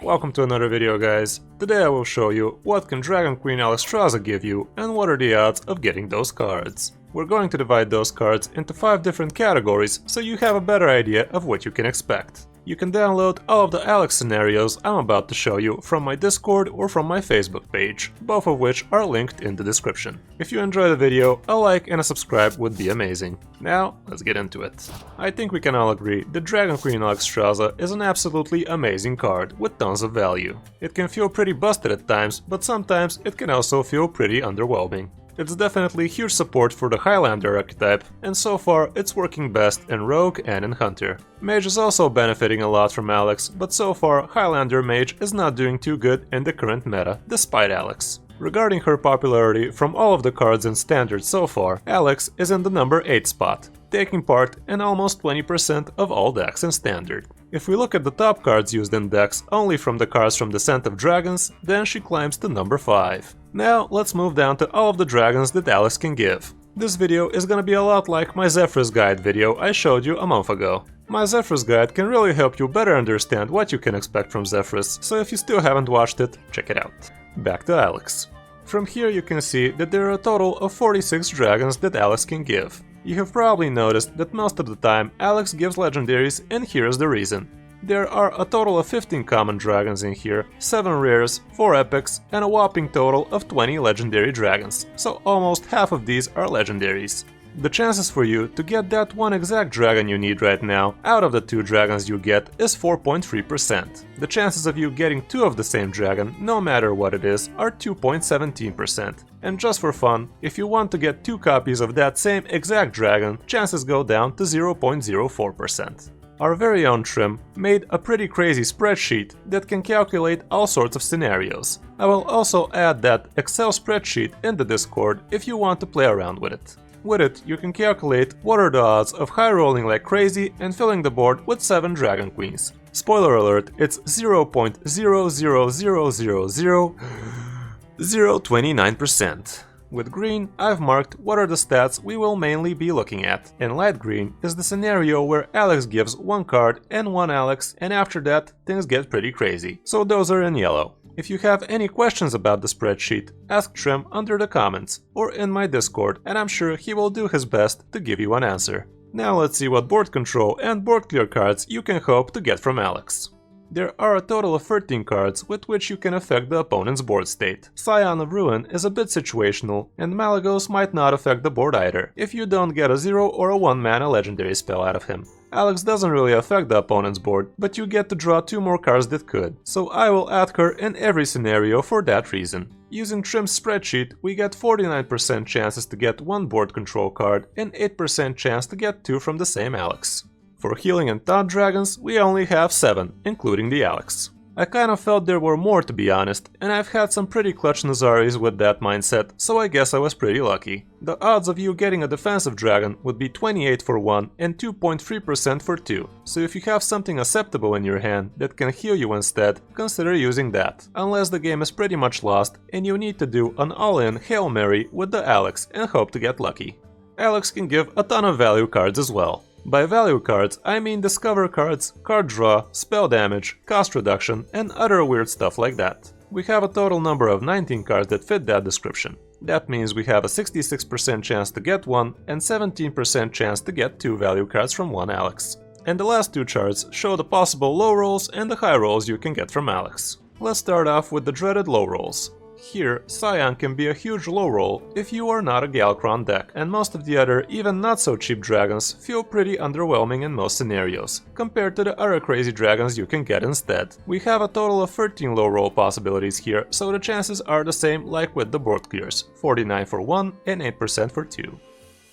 Welcome to another video, guys. Today I will show you what can Dragonqueen Alextrasza give you and what are the odds of getting those cards. We're going to divide those cards into 5 different categories so you have a better idea of what you can expect. You can download all of the Alex scenarios I'm about to show you from my Discord or from my Facebook page, both of which are linked in the description. If you enjoy the video, a like and a subscribe would be amazing. Now, let's get into it. I think we can all agree that Dragonqueen Alextrasza is an absolutely amazing card with tons of value. It can feel pretty busted at times, but sometimes it can also feel pretty underwhelming. It's definitely huge support for the Highlander archetype, and so far it's working best in Rogue and in Hunter. Mage is also benefiting a lot from Alex, but so far Highlander Mage is not doing too good in the current meta, despite Alex. Regarding her popularity from all of the cards in Standard so far, Alex is in the number 8 spot, taking part in almost 20% of all decks in Standard. If we look at the top cards used in decks only from the cards from Descent of Dragons, then she climbs to number 5. Now let's move down to all of the dragons that Alex can give. This video is gonna be a lot like my Zephyrus guide video I showed you a month ago. My Zephyrus guide can really help you better understand what you can expect from Zephyrus, so if you still haven't watched it, check it out. Back to Alex. From here you can see that there are a total of 46 dragons that Alex can give. You have probably noticed that most of the time Alex gives legendaries, and here's the reason. There are a total of 15 common dragons in here, 7 rares, 4 epics, and a whopping total of 20 legendary dragons, so almost half of these are legendaries. The chances for you to get that one exact dragon you need right now out of the 2 dragons you get is 4.3%. The chances of you getting 2 of the same dragon, no matter what it is, are 2.17%. And just for fun, if you want to get 2 copies of that same exact dragon, chances go down to 0.04%. Our very own Trim made a pretty crazy spreadsheet that can calculate all sorts of scenarios. I will also add that Excel spreadsheet in the Discord if you want to play around with it. With it, you can calculate what are the odds of high rolling like crazy and filling the board with 7 Dragon Queens. Spoiler alert, it's 0.000000029%. With green, I've marked what are the stats we will mainly be looking at. In light green is the scenario where Alex gives 1 card and 1 Alex, and after that things get pretty crazy. So those are in yellow. If you have any questions about the spreadsheet, ask Trim under the comments or in my Discord, and I'm sure he will do his best to give you an answer. Now let's see what board control and board clear cards you can hope to get from Alex. There are a total of 13 cards with which you can affect the opponent's board state. Scion of Ruin is a bit situational, and Malygos might not affect the board either, if you don't get a 0 or a 1 mana legendary spell out of him. Alex doesn't really affect the opponent's board, but you get to draw 2 more cards that could, so I will add her in every scenario for that reason. Using Trim's spreadsheet, we get 49% chances to get 1 board control card and 8% chance to get 2 from the same Alex. For healing and taunt dragons, we only have 7, including the Alex. I kind of felt there were more, to be honest, and I've had some pretty clutch Nazaris with that mindset, so I guess I was pretty lucky. The odds of you getting a defensive dragon would be 28 for 1 and 2.3% for 2, so if you have something acceptable in your hand that can heal you instead, consider using that, unless the game is pretty much lost and you need to do an all-in Hail Mary with the Alex and hope to get lucky. Alex can give a ton of value cards as well. By value cards, I mean discover cards, card draw, spell damage, cost reduction, and other weird stuff like that. We have a total number of 19 cards that fit that description. That means we have a 66% chance to get 1 and 17% chance to get 2 value cards from 1 Alex. And the last 2 charts show the possible low rolls and the high rolls you can get from Alex. Let's start off with the dreaded low rolls. Here, Scion can be a huge low roll if you are not a Galakron deck, and most of the other, even not so cheap dragons feel pretty underwhelming in most scenarios, compared to the other crazy dragons you can get instead. We have a total of 13 low roll possibilities here, so the chances are the same like with the board clears, 49 for 1 and 8% for 2.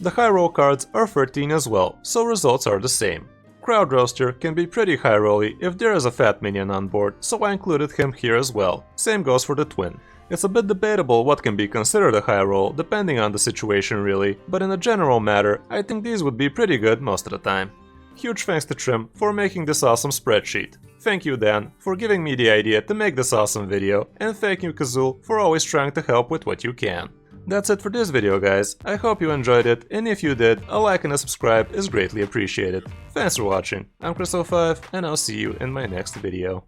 The high roll cards are 13 as well, so results are the same. Crowd Roaster can be pretty high rolly if there is a fat minion on board, so I included him here as well. Same goes for the Twin. It's a bit debatable what can be considered a high roll, depending on the situation really, but in a general matter, I think these would be pretty good most of the time. Huge thanks to Trim for making this awesome spreadsheet. Thank you Dan for giving me the idea to make this awesome video, and thank you Kazul for always trying to help with what you can. That's it for this video, guys. I hope you enjoyed it, and if you did, a like and a subscribe is greatly appreciated. Thanks for watching. I'm Kris05, and I'll see you in my next video.